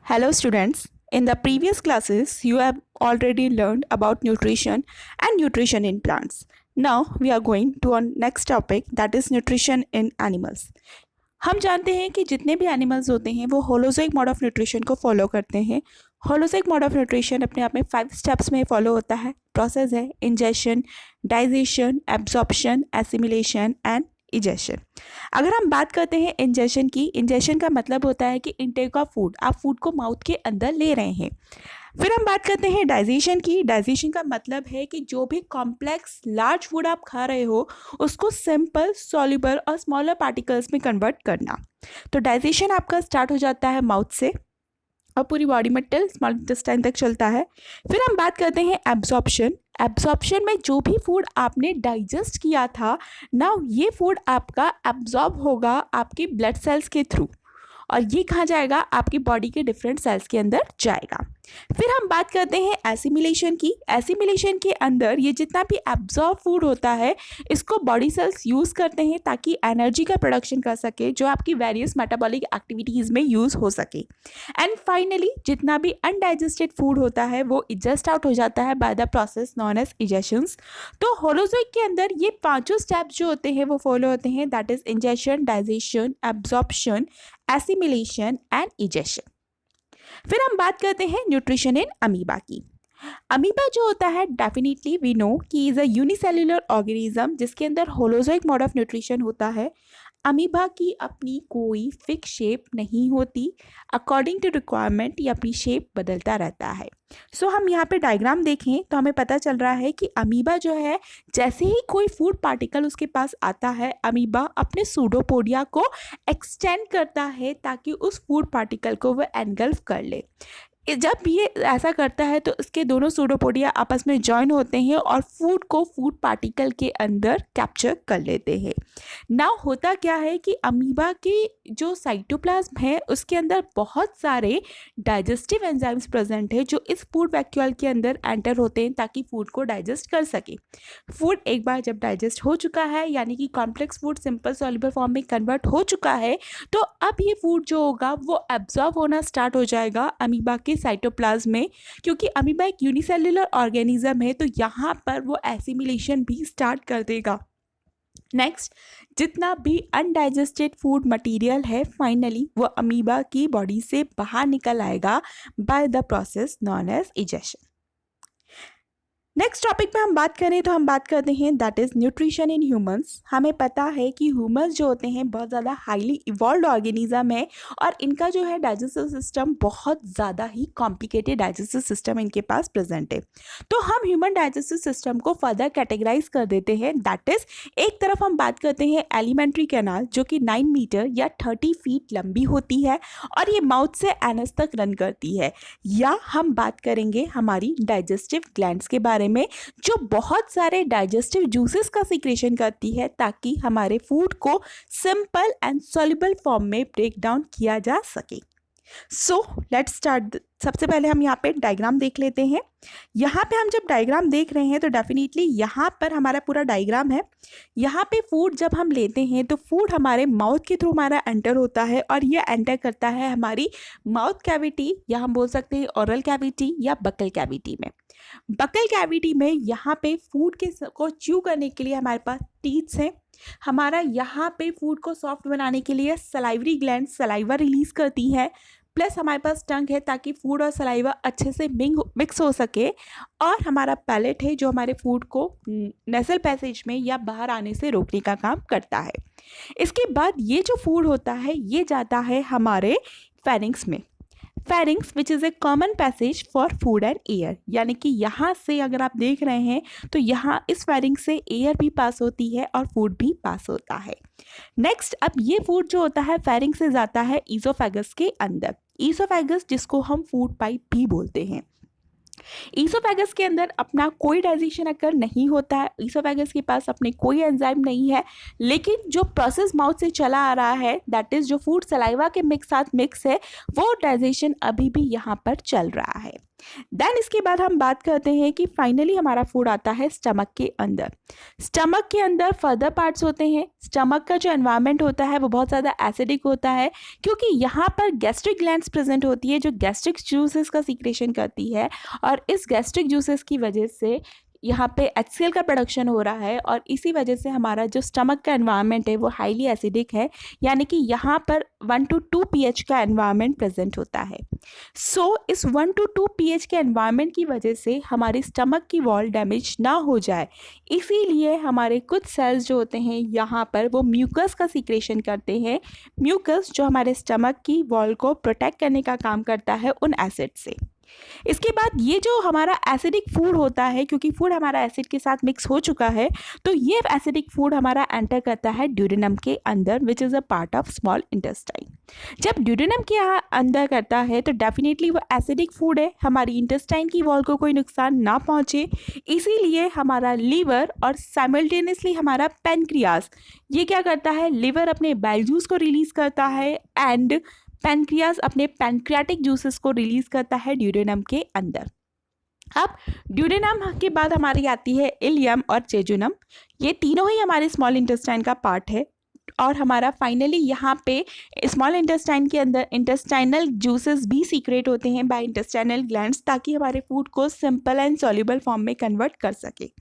Hello students, in the previous classes you have already learned about nutrition and nutrition in plants. Now we are going to our next topic, that is nutrition in animals. हम जानते हैं कि जितने भी animals होते हैं वो holozoic mode of nutrition को फॉलो करते हैं। होलोजोइक मोड ऑफ न्यूट्रिशन अपने आप में 5 स्टेप्स में फॉलो होता है। प्रोसेस है ingestion, digestion, absorption, assimilation and egestion. अगर हम बात करते हैं इंजेशन की, इंजेशन का मतलब होता है कि इनटेक ऑफ फूड, आप फूड को माउथ के अंदर ले रहे हैं। फिर हम बात करते हैं डाइजेशन की। डाइजेशन का मतलब है कि जो भी कॉम्प्लेक्स लार्ज फूड आप खा रहे हो उसको सिंपल, सॉल्युबल और स्मॉलर पार्टिकल्स में कन्वर्ट करना। तो डाइजेशन आपका स्टार्ट हो जाता है माउथ से और पूरी बॉडी में टिल स्मॉल इंटेस्टाइन तक चलता है। फिर हम बात करते हैं एब्जॉर्प्शन। एब्जॉर्प्शन में जो भी फूड आपने डाइजेस्ट किया था, नाउ ये फूड आपका एब्जॉर्ब होगा आपकी ब्लड सेल्स के थ्रू और ये कहाँ जाएगा, आपकी बॉडी के डिफरेंट सेल्स के अंदर जाएगा। फिर हम बात करते हैं एसिमिलेशन की। एसिमिलेशन के अंदर ये जितना भी एब्जॉर्ब फूड होता है इसको बॉडी सेल्स यूज़ करते हैं ताकि एनर्जी का प्रोडक्शन कर सके जो आपकी वेरियस मेटाबॉलिक एक्टिविटीज़ में यूज़ हो सके। एंड फाइनली जितना भी अनडाइजेस्टेड फूड होता है वो इजेस्ट आउट हो जाता है by the process known as egestions. तो होलोजोइक के अंदर ये पांचों स्टेप्स जो होते हैं वो फॉलो होते हैं, that is ingestion, digestion, absorption, assimilation and egestion. फिर हम बात करते हैं न्यूट्रिशन इन अमीबा की। अमीबा जो होता है डेफिनेटली वी नो कि इज़ अ यूनिसेल्युलर ऑर्गेनिज्म जिसके अंदर होलोजोइक मोड ऑफ न्यूट्रिशन होता है। अमीबा की अपनी कोई फिक्स शेप नहीं होती, अकॉर्डिंग टू रिक्वायरमेंट ये अपनी शेप बदलता रहता है। सो हम यहाँ पे डायग्राम देखें तो हमें पता चल रहा है कि अमीबा जो है जैसे ही कोई फूड पार्टिकल उसके पास आता है, अमीबा अपने सूडोपोडिया को एक्सटेंड करता है ताकि उस फूड पार्टिकल को वह एनगल्फ कर ले। जब ये ऐसा करता है तो इसके दोनों सूडोपोडिया आपस में जॉइन होते हैं और फूड को फूड पार्टिकल के अंदर कैप्चर कर लेते हैं। नाउ होता क्या है कि अमीबा की जो साइटोप्लाज्म है उसके अंदर बहुत सारे डाइजेस्टिव एंजाइम्स प्रेजेंट है जो इस फूड वैक्यूल के अंदर एंटर होते हैं ताकि फूड को डाइजेस्ट कर सके। फूड एक बार जब डाइजेस्ट हो चुका है यानी कि complex food simple soluble form में कन्वर्ट हो चुका है तो अब ये फूड जो होगा वो एब्जॉर्ब होना स्टार्ट हो जाएगा अमीबा के साइटोप्लाज्म में। क्योंकि अमीबा एक यूनिसेल्युलर ऑर्गेनिज्म है तो यहाँ पर वो एसिमिलेशन भी स्टार्ट कर देगा। नेक्स्ट, जितना भी अनडाइजेस्टेड फूड मटेरियल है फाइनली वो अमीबा की बॉडी से बाहर निकल आएगा by the process known as egestion. Next topic पे हम बात करें तो हम बात करते हैं that is nutrition in humans. हमें पता है कि ह्यूमंस जो होते हैं बहुत ज़्यादा हाईली इवॉल्व ऑर्गेनिज्म है और इनका जो है डाइजेस्टिव सिस्टम बहुत ज़्यादा ही कॉम्प्लिकेटेड डाइजेस्टिव सिस्टम इनके पास प्रेजेंट है। तो हम ह्यूमन डाइजेस्टिव सिस्टम को फर्दर कैटेगराइज कर देते हैं, दैट इज़ एक तरफ हम बात करते हैं एलिमेंट्री कैनाल जो कि 9 मीटर या 30 फीट लंबी होती है और ये माउथ से एनस तक रन करती है। या हम बात करेंगे हमारी डाइजेस्टिव ग्लैंड्स के बारे में जो बहुत सारे डाइजेस्टिव जूसेस का सिक्रेशन करती है ताकि हमारे फूड को सिंपल एंड सॉल्युबल फॉर्म में ब्रेक डाउन किया जा सके। So let's start. सबसे पहले हम यहाँ पे डायग्राम देख लेते हैं। यहाँ पे हम जब डायग्राम देख रहे हैं तो डेफिनेटली यहाँ पर हमारा पूरा डायग्राम है। यहाँ पे फूड जब हम लेते हैं तो फूड हमारे माउथ के थ्रू हमारा एंटर होता है और ये एंटर करता है हमारी माउथ कैविटी या हम बोल सकते हैं ओरल कैविटी या बकल कैविटी में। बकल कैविटी में यहाँ पे फूड को च्यू करने के लिए हमारे पास टीथ्स हैं। हमारा यहाँ पे फूड को सॉफ्ट बनाने के लिए सलाइवरी ग्लैंड सलाइवा रिलीज करती है, प्लस हमारे पास टंग है ताकि फूड और सलाइवा अच्छे से मिक्स हो सके, और हमारा पैलेट है जो हमारे फूड को नेसल पैसेज में या बाहर आने से रोकने का काम करता है। इसके बाद ये जो फूड होता है ये जाता है हमारे फेरिंग्स में। Pharynx which is a common passage for food and air, यानी कि यहाँ से अगर आप देख रहे हैं तो यहाँ इस फेरिंग से एयर भी पास होती है और फूड भी पास होता है। नेक्स्ट, अब ये फूड जो होता है फेरिंग से जाता है ईसोफेगस के अंदर। ईसोफेगस जिसको हम फूड पाइप भी बोलते हैं। ईसोफेगस के अंदर अपना कोई डाइजेशन अकर नहीं होता है, ईसोफेगस के पास अपने कोई एंजाइम नहीं है, लेकिन जो प्रोसेस माउथ से चला आ रहा है दैट इज जो फूड सलाइवा के साथ मिक्स है वो डाइजेशन अभी भी यहाँ पर चल रहा है। देन इसके बाद हम बात करते हैं कि फाइनली हमारा फूड आता है स्टमक के अंदर। स्टमक के अंदर फर्दर पार्ट्स होते हैं। स्टमक का जो एनवायरनमेंट होता है वो बहुत ज़्यादा एसिडिक होता है, क्योंकि यहाँ पर गैस्ट्रिक ग्लैंड्स प्रेजेंट होती है जो गैस्ट्रिक जूसेस का सीक्रेशन करती है, और इस गैस्ट्रिक जूसेस की वजह से यहाँ पे HCl का प्रोडक्शन हो रहा है, और इसी वजह से हमारा जो स्टमक का एनवायरनमेंट है वो हाईली एसिडिक है, यानी कि यहाँ पर 1 to 2 pH का एनवायरनमेंट प्रेजेंट होता है। इस 1 to 2 pH के एनवायरनमेंट की वजह से हमारे स्टमक की वॉल डैमेज ना हो जाए, इसीलिए हमारे कुछ सेल्स जो होते हैं यहाँ पर वो म्यूकस का सीक्रेशन करते हैं। म्यूकस जो हमारे स्टमक की वॉल को प्रोटेक्ट करने का काम करता है उन एसिड से। इसके बाद ये जो हमारा एसिडिक फूड होता है, क्योंकि फूड हमारा एसिड के साथ मिक्स हो चुका है, तो ये एसिडिक फूड हमारा एंटर करता है ड्यूडेनम के अंदर, विच is a part of small intestine. जब ड्यूडेनम के यहाँ अंदर करता है तो डेफिनेटली वो एसिडिक फूड है, हमारी इंटेस्टाइन की वॉल को कोई नुकसान ना पहुँचे, इसीलिए हमारा लीवर और साइमल्टेनियसली हमारा पैनक्रियाज ये क्या करता है, लिवर अपने बाइल जूस को रिलीज करता है एंड पैनक्रियाज अपने पैनक्रियाटिक जूसेस को रिलीज करता है ड्यूडेनम के अंदर। अब ड्यूडेनम के बाद हमारी आती है इलियम और जेजुनम। ये तीनों ही हमारे स्मॉल इंटेस्टाइन का पार्ट है, और हमारा फाइनली यहाँ पे स्मॉल इंटेस्टाइन के अंदर इंटेस्टाइनल जूसेस भी सीक्रेट होते हैं बाय इंटेस्टाइनल ग्लैंड्स, ताकि हमारे फूड को सिंपल एंड सॉल्युबल फॉर्म में कन्वर्ट कर सके।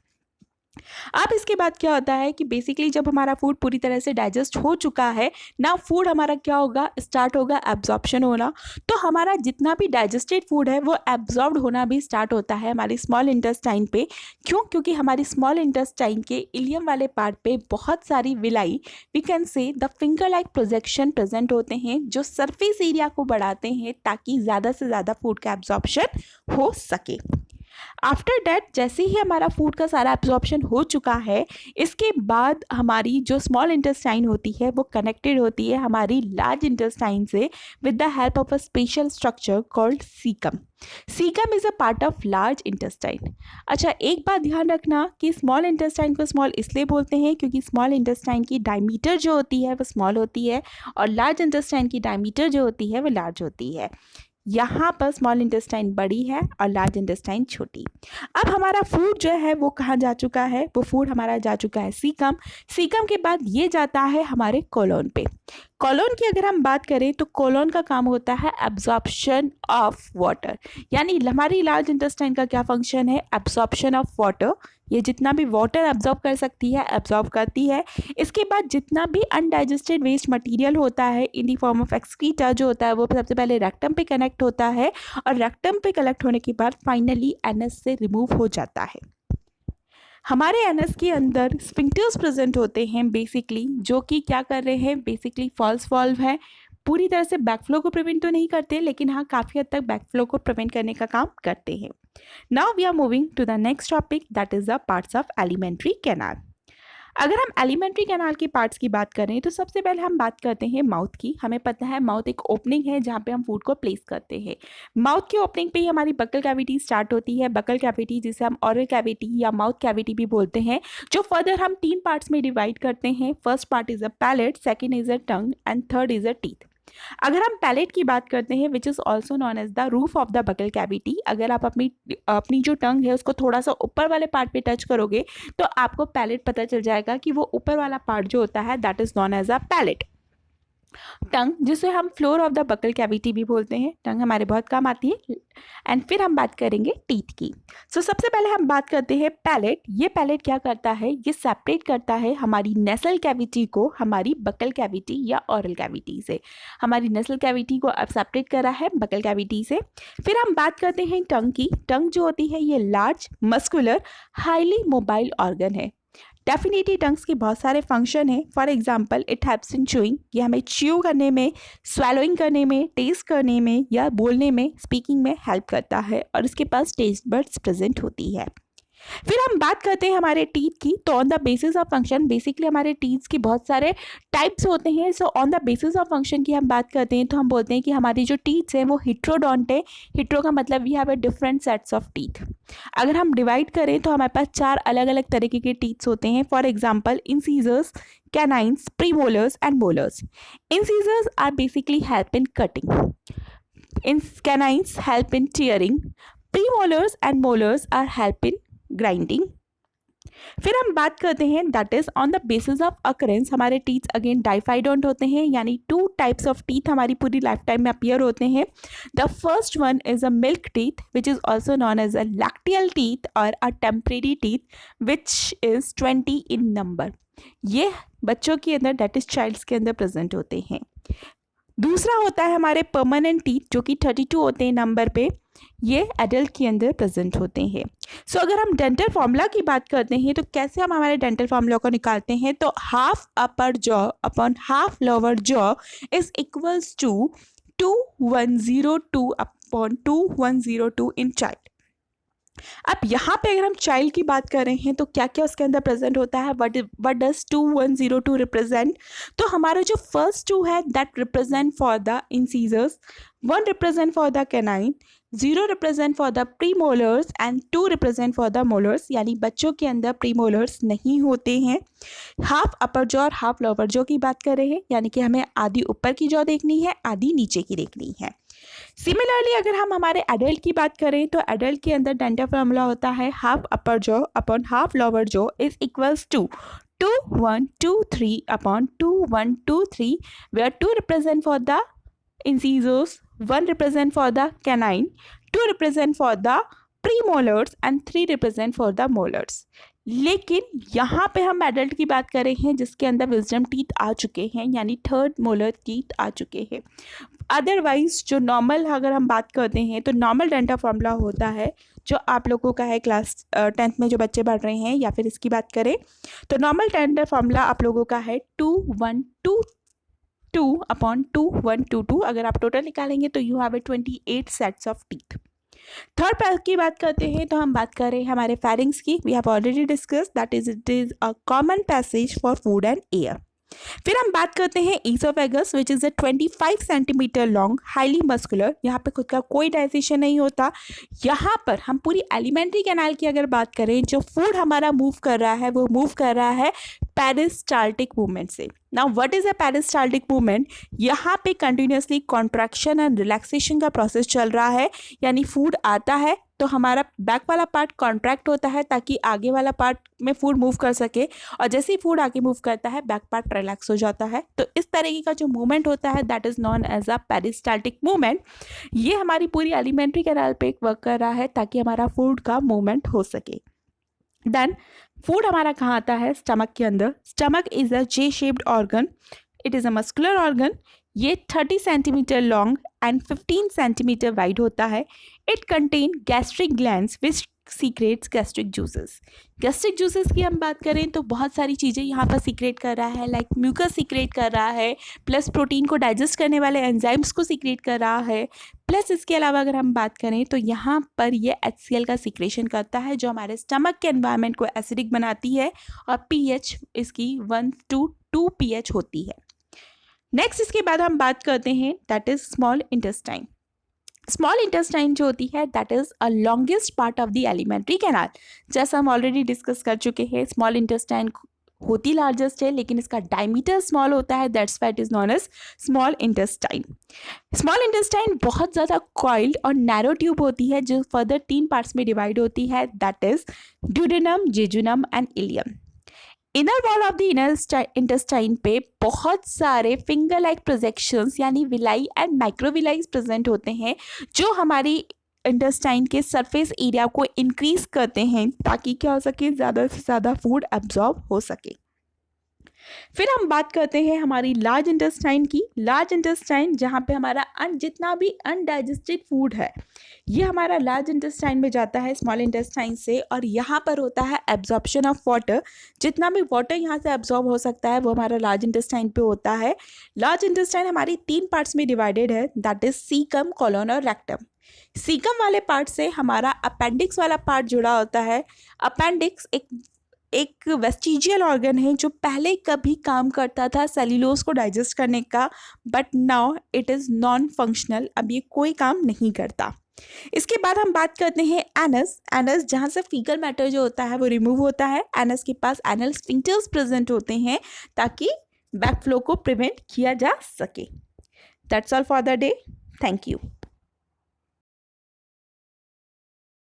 अब इसके बाद क्या होता है कि बेसिकली जब हमारा फूड पूरी तरह से डाइजेस्ट हो चुका है ना, फूड हमारा क्या होगा, स्टार्ट होगा एब्जॉर्प्शन होना। तो हमारा जितना भी डाइजेस्टेड फूड है वो एब्जॉर्ब्ड होना भी स्टार्ट होता है हमारी स्मॉल इंटेस्टाइन पे। क्यों? क्योंकि हमारी स्मॉल इंटेस्टाइन के इलियम वाले पार्ट पे बहुत सारी villi, we can say the finger like projection present होते हैं, जो सरफेस एरिया को बढ़ाते हैं ताकि ज़्यादा से ज़्यादा फूड का एब्जॉर्प्शन हो सके। आफ्टर डैट जैसे ही हमारा फूड का सारा एब्जॉर्प्शन हो चुका है, इसके बाद हमारी जो स्मॉल इंटेस्टाइन होती है वो कनेक्टेड होती है हमारी लार्ज इंटेस्टाइन से with the help of a special structure called caecum. Caecum is a part of large intestine. अच्छा, एक बात ध्यान रखना कि स्मॉल इंटेस्टाइन को स्मॉल इसलिए बोलते हैं क्योंकि स्मॉल इंटेस्टाइन की डायमीटर जो होती है वो स्मॉल होती है, और लार्ज इंटेस्टाइन की डायमीटर जो होती है वो लार्ज होती है। यहाँ पर स्मॉल इंटेस्टाइन बड़ी है और लार्ज इंटेस्टाइन छोटी। अब हमारा फूड जो है वो कहाँ जा चुका है, वो फूड हमारा जा चुका है सीकम। सीकम के बाद ये जाता है हमारे कोलोन पे। कोलोन की अगर हम बात करें तो कोलोन का काम होता है एब्जॉर्प्शन ऑफ वाटर, यानी हमारी लार्ज इंटेस्टाइन का क्या फंक्शन है, एब्जॉर्प्शन ऑफ वाटर। ये जितना भी वाटर एब्जॉर्ब कर सकती है एब्जॉर्ब करती है। इसके बाद जितना भी अनडाइजेस्टेड वेस्ट मटेरियल होता है in the form of excreta जो होता है वो सबसे पहले रेक्टम पे कनेक्ट होता है, और रेक्टम पे कलेक्ट होने के बाद फाइनली एनस से रिमूव हो जाता है। हमारे एनस के अंदर स्फिंक्टर्स प्रेजेंट होते हैं बेसिकली, जो कि क्या कर रहे हैं, बेसिकली फॉल्स वॉल्व है। पूरी तरह से बैकफ्लो को प्रिवेंट तो नहीं करते, लेकिन हाँ काफ़ी हद तक बैकफ्लो को प्रिवेंट करने का काम करते हैं। Now we are moving to the next topic, that is the parts of alimentary canal. अगर हम एलिमेंट्री कैनाल के पार्ट्स की बात करें तो सबसे पहले हम बात करते हैं माउथ की। हमें पता है माउथ एक ओपनिंग है जहाँ पे हम फूड को प्लेस करते हैं। माउथ की ओपनिंग पे ही हमारी बकल कैविटी स्टार्ट होती है। बकल कैविटी जिसे हम ऑरल कैविटी या माउथ कैविटी भी बोलते हैं, जो फर्दर हम 3 पार्ट्स में डिवाइड करते हैं। First part is a palate, second is a tongue and third is a teeth. अगर हम पैलेट की बात करते हैं which is also known as the roof of the buccal cavity, अगर आप अपनी जो टंग है उसको थोड़ा सा ऊपर वाले पार्ट पे टच करोगे तो आपको पैलेट पता चल जाएगा कि वो ऊपर वाला पार्ट जो होता है that is known as a palate. Tongue जिसे हम floor of the buccal cavity भी बोलते हैं, टंग हमारे बहुत काम आती है। एंड फिर हम बात करेंगे टीथ की। सबसे पहले हम बात करते हैं पैलेट। ये पैलेट क्या करता है, ये सेपरेट करता है हमारी नेसल कैविटी को हमारी बकल कैविटी या ऑरल कैविटी से। हमारी नेसल कैविटी को अब सेपरेट करा है बकल कैविटी से। फिर हम बात करते हैं टंग की। टंग जो होती है ये large, muscular, highly mobile organ है। डेफिनेटली टंग्स के बहुत सारे फंक्शन हैं। For example it helps in chewing, ये हमें च्यू करने में, स्वेलोइंग करने में, टेस्ट करने में या बोलने में, स्पीकिंग में हेल्प करता है, और इसके पास टेस्ट बड्स प्रेजेंट होती है। फिर हम बात करते हैं हमारे टीथ की। तो on the basis of function, basically हमारे टीथ के बहुत सारे टाइप्स होते हैं। So on the basis of function की हम बात करते हैं तो हम बोलते हैं कि हमारी जो टीथ हैं वो हिट्रोडोंट है। हिट्रो का मतलब we have a different sets of teeth. अगर हम डिवाइड करें तो हमारे पास 4 अलग अलग तरीके के टीथ्स होते हैं। For example incisors, canines, premolars and molars. Incisors are basically help in cutting, canines help in tearing, premolars and molars are help in grinding. फिर हम बात करते हैं that is on the basis of occurrence, हमारे teeth again diphyodont होते हैं, यानी 2 types of teeth हमारी पूरी लाइफ टाइम में अपीयर होते हैं। The first one is a milk teeth which is also known as a lacteal teeth और a temporary teeth which is 20 in number. ये बच्चों के अंदर दैट इज चाइल्ड्स के अंदर प्रेजेंट होते हैं। दूसरा होता है हमारे परमानेंट टीथ जो कि 32 होते हैं नंबर पे, ये एडल्ट के अंदर प्रेजेंट होते हैं। सो अगर हम डेंटल फॉर्मूला की बात करते हैं तो कैसे हम हमारे डेंटल फॉर्मूला को निकालते हैं, तो half upper jaw upon half lower jaw is equals to 2102 upon 2102 in child. अब यहाँ पे अगर हम चाइल्ड की बात कर रहे हैं तो क्या क्या उसके अंदर प्रेजेंट होता है, व्हाट डज 2102 रिप्रेजेंट, तो हमारा जो फर्स्ट 2 है that represent for the incisors, 1 represent for the canine, 0 represent for the premolars and 2 represent for the molars, यानी बच्चों के अंदर प्रीमोलर्स नहीं होते हैं। हाफ अपर जॉ और हाफ लोअर जॉ की बात कर रहे हैं, यानी कि हमें आधी ऊपर की जॉ देखनी है, आधी नीचे की देखनी है। सिमिलरली अगर हम हमारे एडल्ट की बात करें तो एडल्ट के अंदर डेंटल फॉर्मूला होता है half upper jaw upon half lower jaw is equals to 2123 upon 2123, where 2 represent for the incisors, 1 represent for the canine, 2 represent for the premolars and 3 represent for the molars। लेकिन यहाँ पे हम adult की बात कर रहे हैं जिसके अंदर विजडम टीथ आ चुके हैं, यानी 3rd मोलर टीथ आ चुके हैं। अदरवाइज जो नॉर्मल अगर हम बात करते हैं तो नॉर्मल डेंटल फॉर्मूला होता है जो आप लोगों का है क्लास 10th में जो बच्चे पढ़ रहे हैं, या फिर इसकी बात करें तो नॉर्मल डेंटल फॉर्मूला आप लोगों का है 2122 अपॉन 2122। अगर आप टोटल निकालेंगे तो you have 28 sets of teeth. Third part की बात करते हैं तो हम बात कर रहे हैं हमारे फेरिंग्स की। We have already discuss that is it is a common passage for food and air. फिर हम बात करते हैं oesophagus which is a 25 centimetre long highly muscular, यहाँ पे खुद का कोई डाइजेशन नहीं होता। यहाँ पर हम पूरी एलिमेंट्री कैनाल की अगर बात करें, जो फूड हमारा मूव कर रहा है वो मूव कर रहा है पेरिस्टाल्टिक मूवमेंट से। Now what is a peristaltic movement, यहाँ पे कंटिन्यूसली कॉन्ट्रैक्शन एंड रिलैक्सेशन का प्रोसेस चल रहा है, यानी फूड आता है तो हमारा बैक वाला पार्ट कॉन्ट्रैक्ट होता है ताकि आगे वाला पार्ट में फूड मूव कर सके, और जैसे ही फूड आगे मूव करता है बैक पार्ट रिलैक्स हो जाता है। तो इस तरीके का जो मूवमेंट होता है that is known as a peristaltic movement. ये हमारी पूरी एलिमेंट्री कैनाल पे वर्क कर रहा है ताकि हमारा फूड का मूवमेंट हो सके। देन फूड हमारा कहाँ आता है, स्टमक के अंदर। Stomach is a J shaped organ, it is a muscular organ. ये 30 centimetre long and 15 centimetre wide होता है। It contain gastric glands which secrets gastric juices. Gastric juices की हम बात करें तो बहुत सारी चीज़ें यहाँ पर सीक्रेट कर रहा है, लाइक म्यूकस सीक्रेट कर रहा है, प्लस प्रोटीन को डाइजेस्ट करने वाले एंजाइम्स को सीक्रेट कर रहा है, प्लस इसके अलावा अगर हम बात करें तो यहाँ पर ये HCl का सीक्रेशन करता है जो हमारे स्टमक के एनवायरनमेंट को एसिडिक बनाती है, और pH इसकी 1 to 2 pH होती है। नेक्स्ट इसके बाद हम बात करते हैं that is small intestine. Small intestine जो होती है that is a longest part of the alimentary canal. जैसा हम ऑलरेडी डिस्कस कर चुके हैं, स्मॉल इंटेस्टाइन होती लार्जेस्ट है लेकिन इसका डायमीटर स्मॉल होता है, that's why it is known as small intestine. Small intestine बहुत ज़्यादा कॉइल्ड और नैरो ट्यूब होती है जो फर्दर 3 पार्ट्स में डिवाइड होती है, that is duodenum, jejunum and ileum. Inner wall of the inner intestine पे बहुत सारे फिंगर लाइक प्रोजेक्शंस यानी विलाई एंड माइक्रोविलाइज प्रेजेंट होते हैं जो हमारी इंटेस्टाइन के सरफेस एरिया को इंक्रीज करते हैं ताकि क्या हो सके, ज़्यादा से ज़्यादा फूड एब्जॉर्ब हो सके। फिर हम बात करते हैं हमारी लार्ज इंटेस्टाइन की। लार्ज इंटेस्टाइन जहाँ पे हमारा जितना भी अनडाइजेस्टेड फूड है ये हमारा लार्ज इंटेस्टाइन में जाता है स्मॉल इंटेस्टाइन से, और यहाँ पर होता है एब्जॉर्प्शन ऑफ वाटर। जितना भी वाटर यहाँ से एब्जॉर्ब हो सकता है वो हमारा लार्ज इंटेस्टाइन पे होता है। लार्ज इंटेस्टाइन हमारी 3 पार्ट्स में डिवाइडेड है, दैट इज सीकम, कोलन और रेक्टम। सीकम वाले पार्ट से हमारा अपेंडिक्स वाला पार्ट जुड़ा होता है। अपेंडिक्स एक वेस्टिजियल ऑर्गन है जो पहले कभी काम करता था सेल्यूलोज को डाइजेस्ट करने का, but now it is non functional, अब ये कोई काम नहीं करता। इसके बाद हम बात करते हैं एनस। एनस जहाँ से फीकल मैटर जो होता है वो रिमूव होता है। एनस के पास एनल स्फिंक्टर्स प्रेजेंट होते हैं ताकि बैकफ्लो को प्रिवेंट किया जा सके। That's all for the day. Thank you.